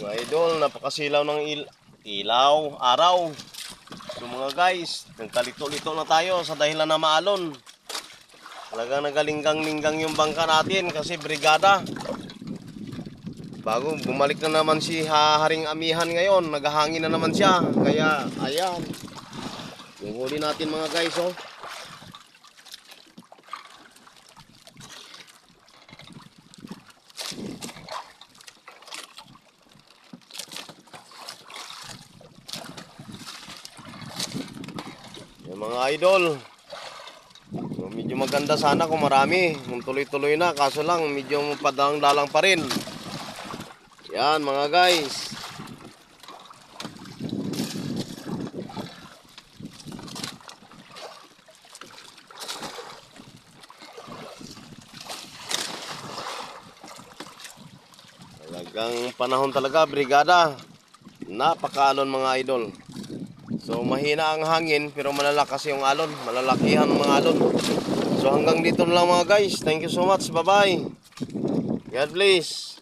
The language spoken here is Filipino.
Mga idol, napakasilaw ng ilaw, araw. So mga guys, nagkalito-lito na tayo sa dahilan na maalon. Talagang nagalinggang-linggang yung bangka natin kasi brigada. Bago bumalik na naman si Haring Amihan ngayon, naghahangin na naman siya. Kaya ayan, yung huli natin mga guys, oh. Yung mga idol, so, medyo maganda sana kung marami, kung tuloy-tuloy na, kaso lang medyo padang-dalang pa rin. Yan mga guys. Talagang panahon talaga, brigada. Napakaalon mga idol. So mahina ang hangin pero malalakas yung alon, malalakihan ang mga alon. So hanggang dito na lang mga guys. Thank you so much. Bye-bye. God bless.